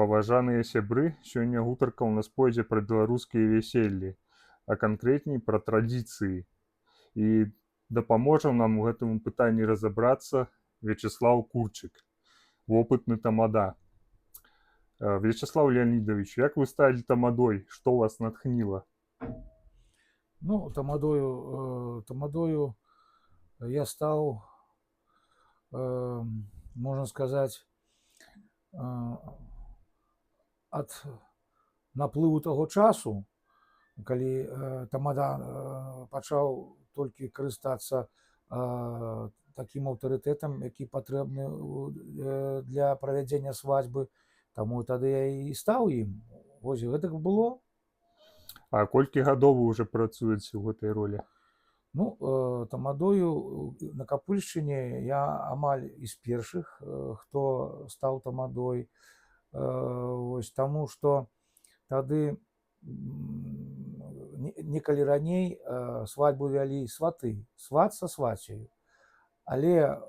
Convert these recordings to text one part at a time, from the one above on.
Паважаныя сябры, сёння гутарка ў нас пойдзе пра беларускія вяселлі, а канкрэтней пра традыцыі. І дапаможа нам у гэтым пытанні разабрацца Вячеслаў Курчык, вопытны тамада. Вячеслав Леонидович, як вы сталі тамадой? Што вас натхніла? Ну, тамадою я стал, можно сказать, от наплыву того часу, калі тамада пачаў толькі карыстацца такім аўтарытэтам, які патрэбны для правядзення свадьбы. Таму тады я і стаў ім. Вось гэтак было. А колькі гадоў вы ўжо працуеце ў гэтай ролі? Ну, тамадою на Капыльшчыне я амаль з першых, хто стаў тамадой. Вось, таму што тады некалі раней свадьбу вялі сваты, сват са сваццяю. Але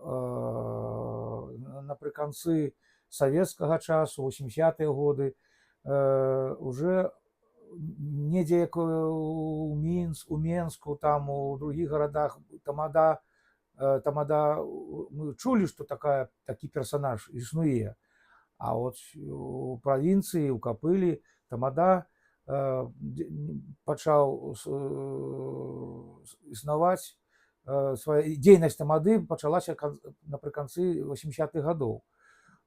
напрыканцы савецкага часу, 80-е годы, уже недзе як у Менску, там у другіх гарадах тамада, мы чулі, што такі персанаж існуе. А от у правінцыі, у Капылі тамада пачаў існаваць, дзейнасць тамады пачалася напрыканцы 80-х гадоў.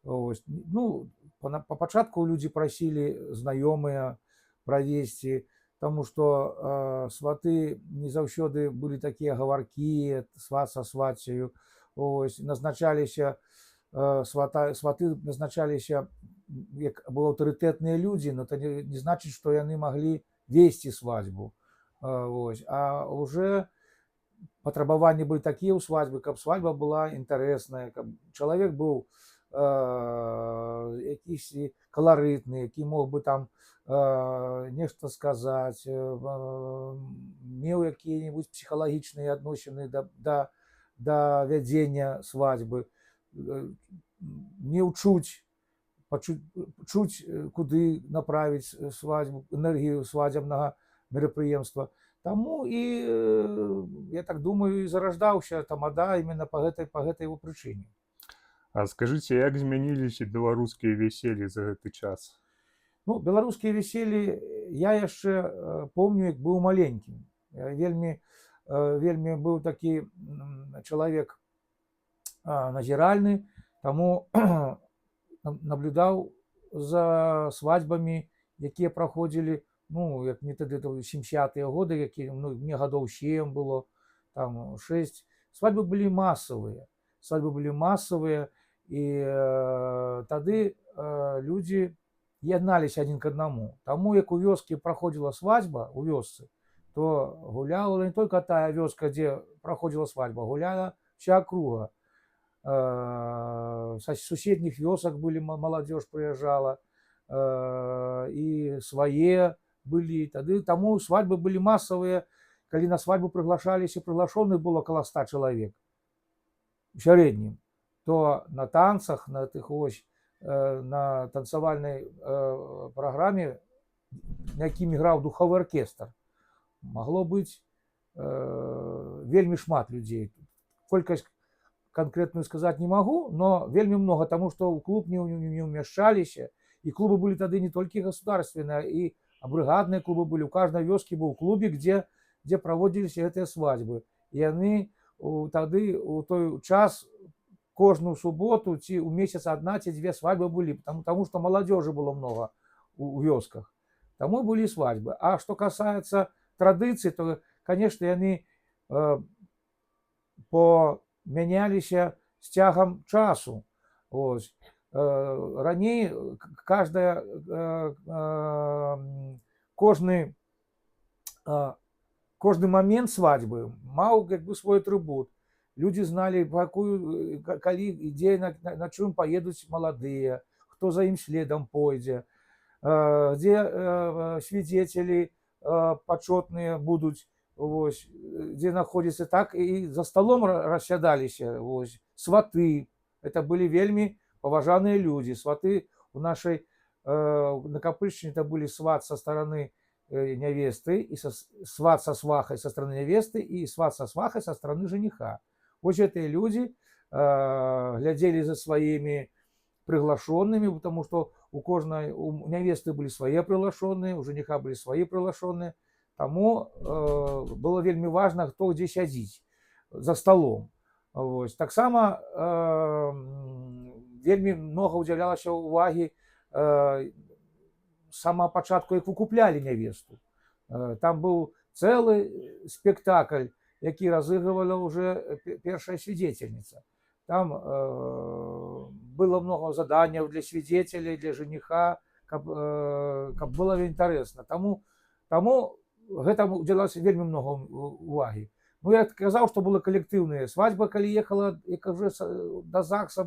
Ну, па пачатку людзі прасілі знаёмыя правесці, таму што сваты не заўсёды былі такія гаваркія, сват са сваццяю. Назначаліся сваты назначаліся як аўтарытэтныя людзі, но это не значыць, што яны маглі весці свадьбу. А уже патрабаванні былі такія ў свадьбы, каб свадьба была інтарэсная, каб чалавек быў якийсь каларытны, які мог бы там нешта сказаць, меў якія-небудзь псіхалагічныя адносіны да вядзення свадьбы, меў чуць, куды направіць свадьбу, энергію свадебнага мерапрыемства. Таму і, я так думаю, і зараждаўся тамада именно па гэтай прычыне. А скажыце, як змяніліся беларускія вяселлі за гэты час? Ну, беларускія вяселлі я яшчэ помню, як быў маленькім. Вельмі быў такі чалавек назіральны, таму наблюдаў за свадьбамі, якія праходзілі, ну, як не тады 70-е годы, які, ну, мне гадоў 7 было, там 6. Свадьбы былі масавыя. І тады людзі ядналіся адзін к аднаму. Таму як у вёскі праходзіла свадьба, у вёсцы, то гуляла не толькі тая вёска, дзе праходзіла свадьба, гуляла вся акруга. Са суседніх вёсак былі, маладзёж прыязджала, і свае былі. Таму свадьбы былі масавыя. Калі на свадьбу прыглашаліся, прыглашоных было каля 100 чалавек у сярэднім, то на танцах, на танцавальнай праграме, на якім іграў духовы аркестр, магло быць вельмі шмат людзей. Колькасць канкрэтную сказаць не магу, но вельмі многа, таму што ў клуб не ўмяшчаліся. І клубы былі тады не толькі государственныя, і брыгадныя клубы былі. У каждой вёскі быў клубік, дзе праводзіліся гэтыя свадьбы. І яны тады у той час кожную суботу ці ў месяц адна ці дзве свадьбы былі, таму што маладзёжы было много у вёсках. Таму былі свадьбы. А што касаецца традыцый, то, конечно, яны памяняліся з цягам часу. Раней кожны момент свадьбы маў як бы свой атрыбут. Людзі зналі, калі і дзе, на чым паедуць маладыя, хто за ім следам пойдзе, дзе свідзецелі пачотныя будуць, дзе знаходзіцца. Так і за сталом рассядаліся сваты. Это былі вельмі паважаныя людзі. Сваты у нашай на Капыльщине это были сват со стороны невесты, и сват со свахой со стороны невесты, и сват со свахой со стороны жениха. Вот эти люди глядели за своими приглашенными, потому что у невесты были свои приглашенные, у жениха были свои приглашенные. Тому было вельми важно, хто где сядзіць за столом. Вось. Таксама вельмі много уделялася уваги з самого пачатку, як выкуплялі невесту. Там быў цэлы спектакль, які разыгрывала уже першая свидетельница. Там было много заданняў для свидетелей, для жениха, каб было интересно. Таму гэтаму уделялася вельмі много уваги. Ну, я казаў, што была калектыўная свадьба, калі ехала, як уже до ЗАГСа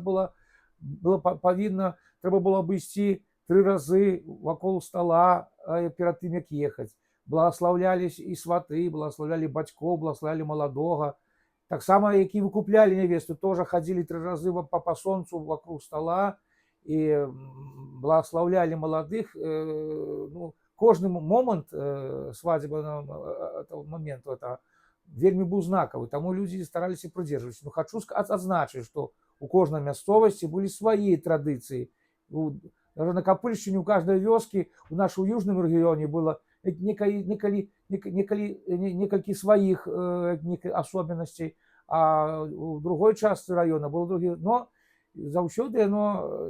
трэба было бы ісці 3 разы вакол стола перад тым, як ехаць. Благословлялись і сваты, благословлялі бацькоў, благословлялі маладога. Таксама, які выкуплялі невесту, тоже ходили 3 разы по сонцу вокруг стола і благословлялі маладых. Ну, кожны момент свадебного моменту это вельмі быў знакавы, таму людзі стараліся прыдзержваць. Ну, хочу адзначыць, што у кожнай мясцовасці былі свае традыцыі. Даже на Капыльшчыне у каждой вёскі, у нашым южным рэгіёне было некалькі сваіх асобенасцей, а у другой частцы раёна было другі. Но заўсёды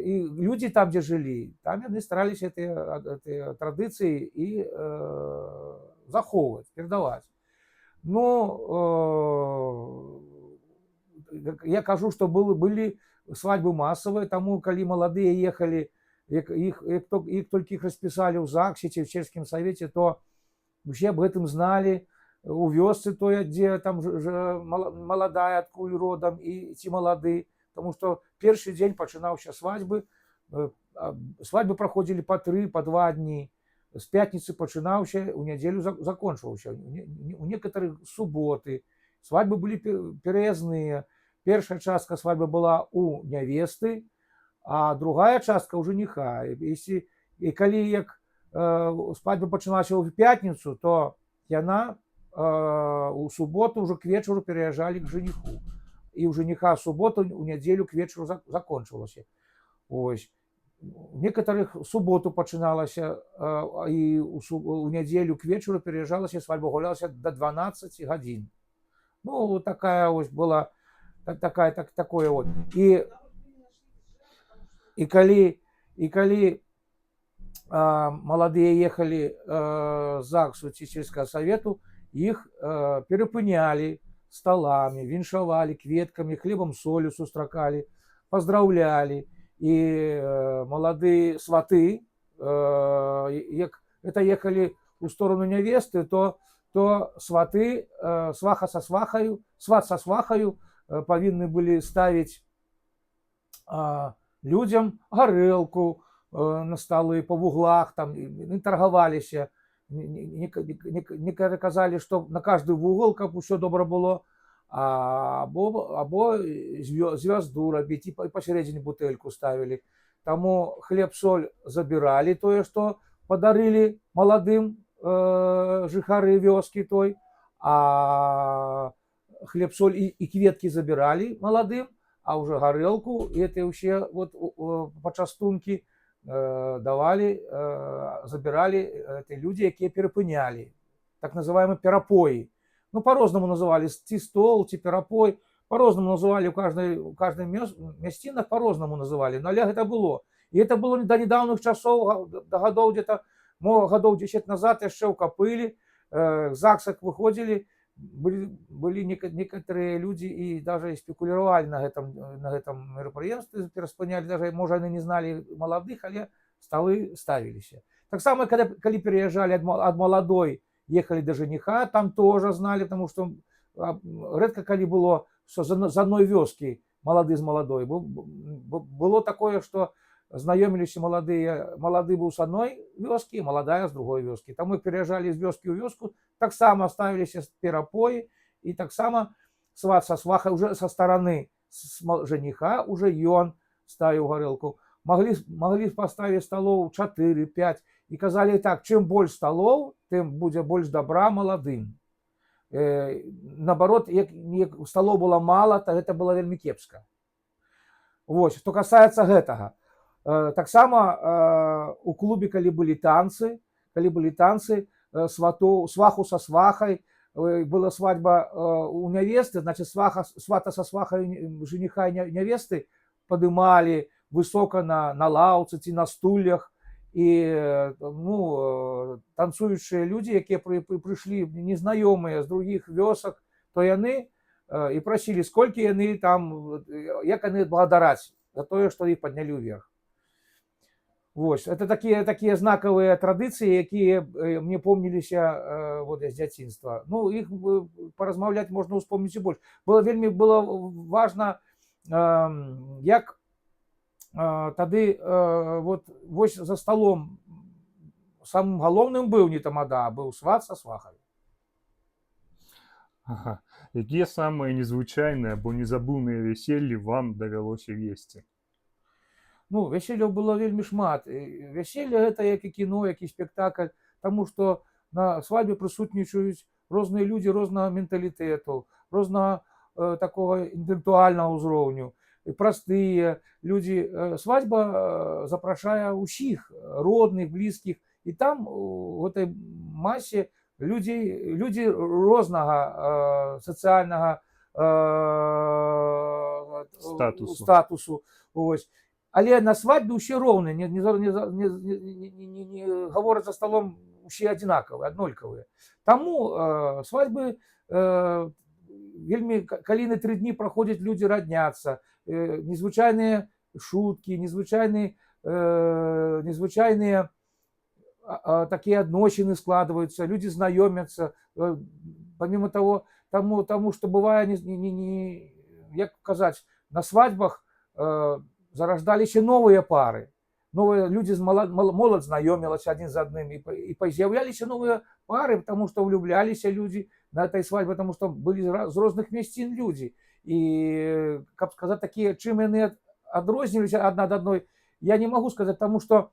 і людзі там, дзе жылі, там яны стараліся гэтыя традыцыі і захоўваць, перадаваць. Ну, я кажу, што былі свадьбы масавыя, таму калі маладыя ехалі, як толькі іх распісалі ў ЗАГСе ці ў сельскім савеце, то усе аб гэтым зналі. У вёсцы тое, дзе там маладая, адкуль родам і ці малады. Таму што першы дзень пачынаўся свадьбы. Свадьбы праходзілі па 3, па 2 дні. З пятніцы пачынаўся, у нядзелю закончваўся. У некаторых суботы. Свадьбы былі пераязныя. Першая частка свадьбы была у нявесты, а другая частка у жениха. І калі як свадьба пачыналася ў пятніцу, то яна у суботу ўжо к вечару пераязджалі к жениху. І у жениха суботу у нядзелю к вечару закончылася. Ось. У некаторых суботу пачыналася, і у нядзелю к вечару пераязджалася, свадьба гулялася до 12 гадзін. Ну, такая ось была, такое вот. І калі маладыя ехалі з ЗАГСу ці сельскага савету, іх перапынялі сталамі, віншавалі кветкамі, хлебам солью сустракалі, паздраўлялі. І маладыя сваты, як это ехалі ў сторону нявесты, то сваты, сват са свахаю павінны былі ставіць людзям гарэлку на сталы па вуглах, там таргаваліся. Некаторыя казалі, што на каждый вугол, каб усё добра было, або звязду рабіць, і пасярэдзіне бутэльку ставілі. Таму хлеб-соль забіралі тое, што падарылі маладым жыхары вёскі той, а хлеб-соль і кветкі забіралі маладым, а ўжо гарэлку і гэтыя ўсе пачастункі давалі, забіралі людзі, якія перапынялі, так называемыя перапоі. Ну, по-рознаму называли, ці стол, ці перапой, по-рознаму называли, у каждой мясцінах по-рознаму называли, но але гэта было. І это было до недавних часоў, до гадоў где-то, гадоў 10 назад яшчэ ў Капылі, к ЗАГСах выходзілі, былі некаторыя людзі і даже спекулировали на гэтым мерапрыемстве, пераспыняли, даже, можа, яны не знали маладых, але столы ставіліся. Таксама, калі переязджалі ад маладой, ехали до жениха, там тоже знали, потому что редко калі было, что з одной вёскі малады з маладой. Было такое, что знаёміліся малады быў з одной вёскі, маладая з другой вёскі. Там мы переязджалі з вёскі ў вёску, таксама ставіліся перапоі, і таксама сват са свахай уже со стороны жениха, уже ён ставіў гарэлку. могли поставить столов 4-5 и казали так, чем больше столов, тем будет больше добра молодым. Наоборот, як столов было мало, то это было вельми кепска. Вот. Что касается гэтага, таксама у клубе, калі былі танцы, сваху со свахой, была свадьба у невесты, значит, свата со свахой жениха и невесты подымали высоко на лаўцы ці на стульях, и танцующие люди, якія пришли незнаёмыя з других вёсак, то яны и просили, сколько яны там, як яны благодараць за то, что их подняли вверх. Вот. Это такие знаковые традиции, якія мне помніліся вот з дзяцінства. Ну, их поразмаўляць можно успомнить и больше. Было важно, як тады вот за столом самым галоўным быў не тамада, а быў сват со свахай. Ага. Якія самыя незвычайныя або незабыўныя вяселлі вам давялося весці? Ну, вяселляў было вельмі шмат. Вяселле гэта як і кіно, як і спектакль, таму што на свадьбе прысутнічаюць розныя людзі рознага менталітэту, рознага такога інтэлектуальнага ўзроўню, простыя людзі. Свадьба запрашае ўсіх родных, блізкіх, і там у гэтай масе людзі рознага сацыяльнага статусу. Ось. Але на свадьбе ўсе роўныя, не гавораць за столом усе адзінакавыя, аднолькавыя. Таму свадьбы вельмі, калі на 3 дні праходзяць, людзі радняцца, незвычайныя шуткі, незвычайныя такие адносіны складываются, люди знаёмятся. Помимо того, тому что бывае, як казаць, на свадьбах зараждаліся новыя пары, новыя людзі, моладзь знаёмілася адзін з адным, і з'яўляліся новыя пары, потому что влюбляліся людзі на этой свадьбе, потому что былі з розных мясцін людзі. І, каб сказаць, такія, чым яны адрозніваліся адна ад адной, я не могу сказаць, потому что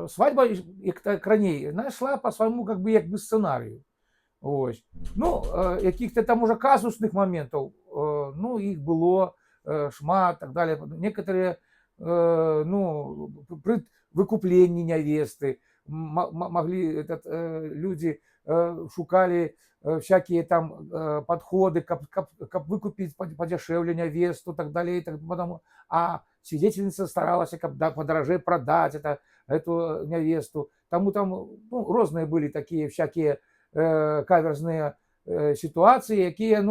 свадьба, як раней, она шла по своему как бы сценарию. Ось. Ну, каких-то там уже казусных моментов, ну, их было шмат, так далее. Некоторые, при выкуплении невесты могли, люди шукали всякие там подходы, как выкупить подешевле невесту, так далее, и так потому. А свидетельница старалась как подороже продать эту невесту. Тому там разные были такие всякие каверзные ситуации, какие,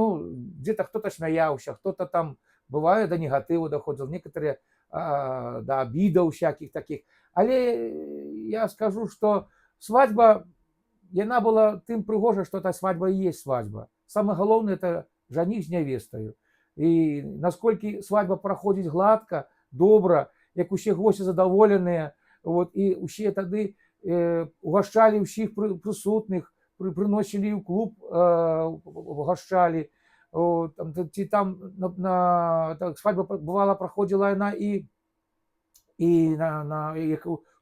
где-то кто-то смеялся, кто-то там, бывает, до негатива доходил, некоторые до обидов всяких таких. Але я скажу, что свадьба, она была тем пригожа, что эта свадьба и есть свадьба. Самое главное, это жених с невестой. И насколько свадьба проходит гладко, добро, як усе гости задоволенные, вот, и усе тады угощали всех присутных, приносили в клуб, угощали. Там свадьба бывала, проходила она и на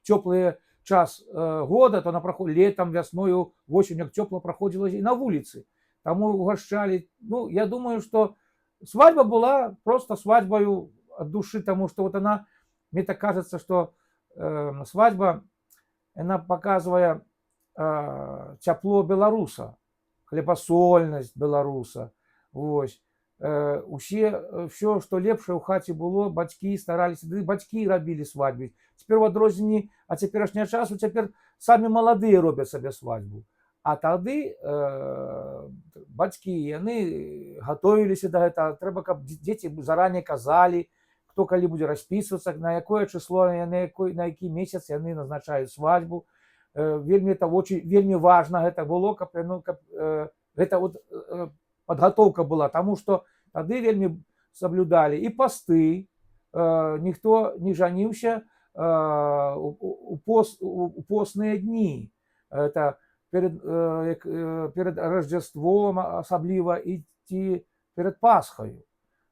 теплый час года, то она проходила летом, весною, осенью, как тепло проходила и на улице. Там угощали. Ну, я думаю, что свадьба была просто свадьбой от души, потому что вот она, мне так кажется, что свадьба, она показывает тепло белоруса, хлебосольность белоруса. Вось. Все, что лепшее у хаце было, бацькі старались, бацькі рабілі свадьбы. Теперь в адрозненні, а цяперашняга часу, цяпер самі маладыя робяць сабе свадьбу. А тады бацькі, яны гатовіліся да гэтага. Трэба, каб дзеці заранее казалі, хто калі будзе распісвацца, на якое число, на які месяц яны назначаюць свадьбу. Вельмі важна гэта было, каб гэта вот подготовка была, тому что тады вельмі соблюдали и посты, никто не жанился у постные дни, это перед Рождеством особливо и перед Пасхою.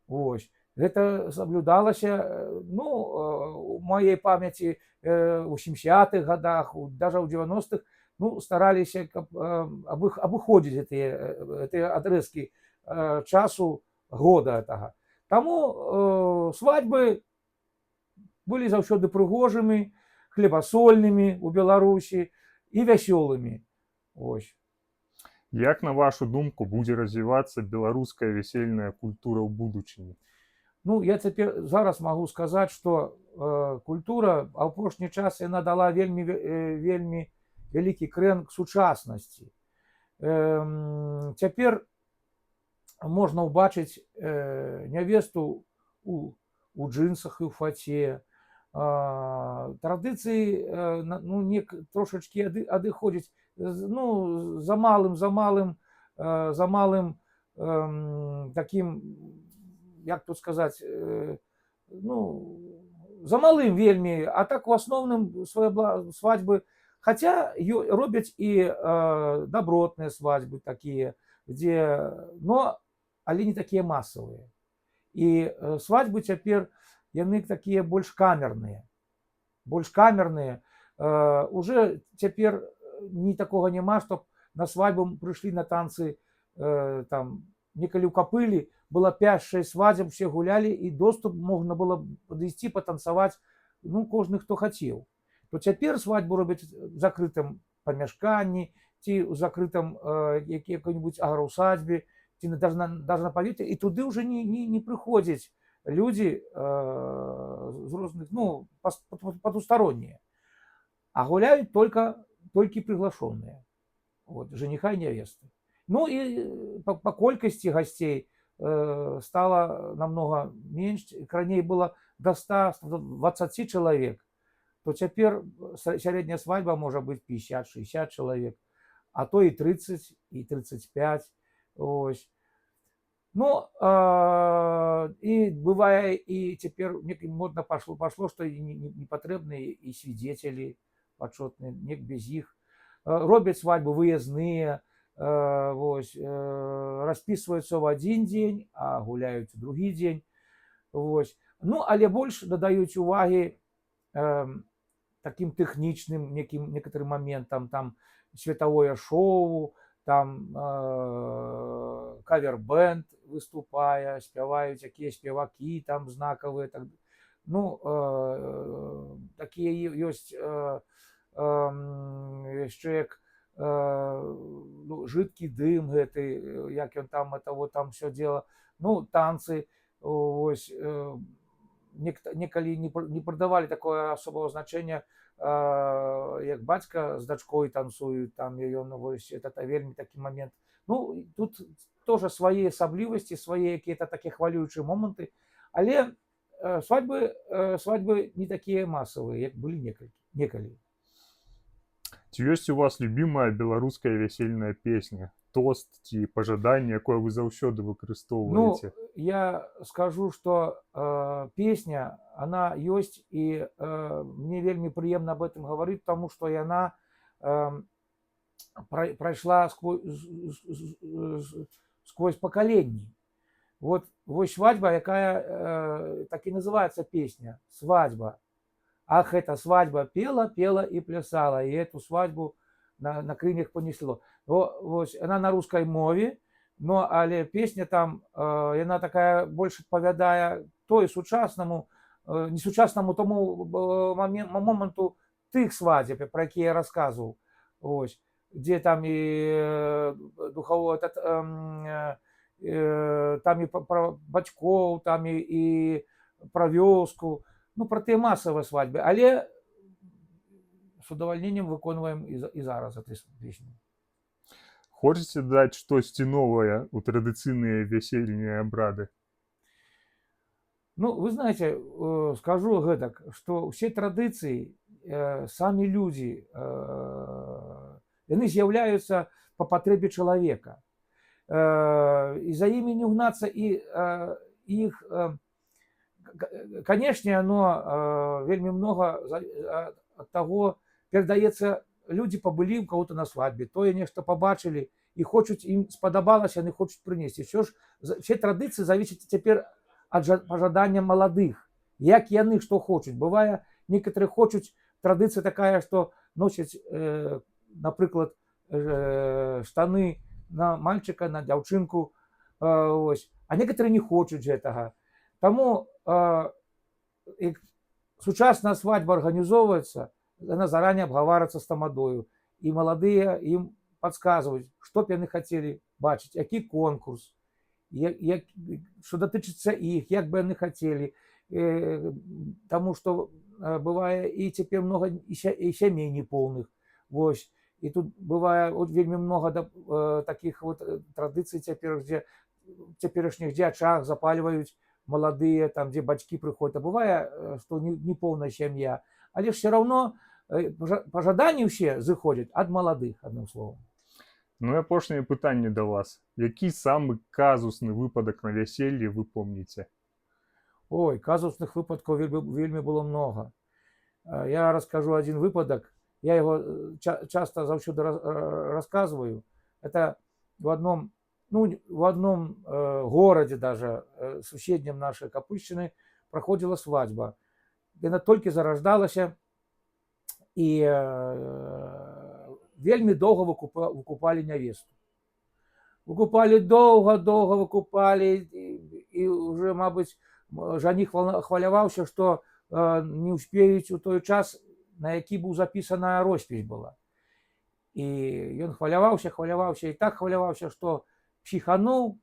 Ось. Гэта соблюдалася, ну, у моей памяти у 70-х годах, даже у 90-х, ну, стараліся, каб абыходзіць гэтыя адрезкі часу года гэтага. Таму свадьбы былі заўсёды прыгожымі, хлебасольнымі у Беларусі і вясёлымі. Ось. Як, на вашу думку, будзе развівацца беларуская вясельная культура ў будучыні? Ну, я цяпер зараз магу сказаць, што культура апошні час яна дала вельмі вялікі крэн к сучаснасці. Цяпер можна ўбачыць нявесту у джинсах і ў фаце. Традыцыі ну, трошачкі адыходзяць, ну, за малым таким, як тут сказаць, ну, за малым вельмі, а так у асноўным свадьбы, хаця робяць і добротныя свадьбы такія, дзе, но, але не такія масавыя. І свадьбы цяпер, яны такія больш камерныя. Уже цяпер ні такога няма, што на свадьбу прыйшлі на танцы, там, некалі ў Капылі было 5-6 свадеб, все гулялі, і доступ можна было падысці, патанцаваць, ну, кожны, хто хацеў. То цяпер свадьбу робяць в закрытым памяшканні, ці ў закрытым якой-нибудь агроусадьбе, ці даже на паветре, і туды ўжо не прыходзяць людзі з розных, ну, потусторонние, а гуляют толькі приглашенные, вот, жениха и невесты. Ну и по колькасці гостей стало намного меньше. Раней было до 100-120 человек, то цяпер сярэдняя свадьба может быть 50-60 человек, а то и 30, и 35. Ось. Ну, и бывае, и теперь модно пошло, что непотребные и свидетели почетные, не без их. Робят свадьбы выездные, расписываются в один день, а гуляют в другі день. Ну, але больше дадаюць уваги таким техничным некоторым моментам, там световое шоу, там кавер-бенд выступая, спяваюць якія спевакі там знакавыя, так, ну, такія ёсць яшчэ як ну, жидкий дым гэты, як ён там, это вот там все дело, ну, танцы, ось, некалі не придавали такое особого значения, як бацька з дачкой танцуюць, там ён, вось, это вельмі такі момент. Ну, тут тоже свои асаблівасці, свои какие-то такие хвалюючыя моманты, але свадьбы не такие массовые, як былі некалі. Ці ёсць у вас любимая беларуская вясельная песня, тост ці пажаданне, якое вы заўсёды выкарыстоўваеце? Ну, я скажу, что песня, она есть, и мне вельмі приемно об этом говорить, потому что она прошла сквозь поколений. Вот свадьба, якая так и называется песня, свадьба. Ах, эта свадьба пела, пела и плясала, и эту свадьбу на крыльях понесло. Вот, она на русской мове, но але песня там, яна такая больше адпавядае той сучаснаму, не сучаснаму тому моменту тых свадеб, про які я рассказывал, ось, где там и духовой, там и про бацькоў, там и про вёску, ну, про тыя масавыя свадьбы, але с удовольнением выконваем і зараз эту песню. Хочаце даць штосьці новае ў традыцыйныя вясельныя абрады? Ну, вы знаете, скажу гэтак, что все традыцыі, самі людзі, яны з'яўляюцца по патрэбе чалавека. І за імі не гнацца, і іх, канешне, оно вельмі много от того передаецца. Люди побылі у кого-то на свадьбе, тое нешта побачили и хочуць, им спадабалася, яны хочуць прынесці. Все традыцыі зависят цяпер пожадання маладых, як яны што хочуць. Бывае, некаторые хочуць, традыцыя такая, што носяць, напрыклад, штаны на мальчика, на дзяўчынку, ось, а некаторые не хочуць гэтага. Таму сучасная свадьба арганізоўваецца, яна заранее абгаварацца з тамадою, і маладыя ім падказваюць, што б яны хацелі бачыць, які конкурс, што датычыцца іх, як бы яны хацелі, таму што бывае і цяпер многа і сямей непоўных. Вось. І тут бывае вельмі многа такіх традыцый цяпер, дзе цяперашніх дзячах запальваюць маладыя, там, дзе бацькі прыходзяць. А бывае, што непоўная сям'я, але ж все равно пажаданні ўсе зыходзяць ад маладых, адным словам. Ну і апошняе пытанне да вас. Які самы казусны выпадак на вяселлі вы помніце? Ой, казусных выпадкаў вельмі было много. Я раскажу один выпадок. Я его часто заўсёды рассказываю. Это в одном городе даже, суседнім нашай Капышчыны, проходила свадьба. Яна толькі зараждалася, і вельмі доўга выкупалі нявесту. Выкупалі доўга выкупалі, і уже, мабыць, жаніх хваляваўся, што не ўспеюць у той час, на які быў запісаная роспісь была. І ён хваляваўся, і так хваляваўся, што психануў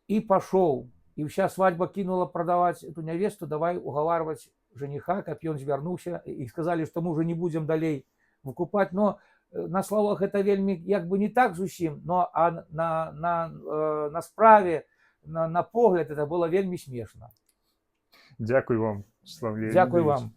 і пашоў. І вся свадьба кинула продаваць эту нявесту, давай угаварваць жениха, каб ён звярнуўся, і сказалі, што мы уже не будзем далей выкупаць. Но на словах это вельмі як бы не так зусім, но на справе, на погляд это было вельмі смешна. Дзякуй вам, Вячеслав Леонидович. Дзякуй вам.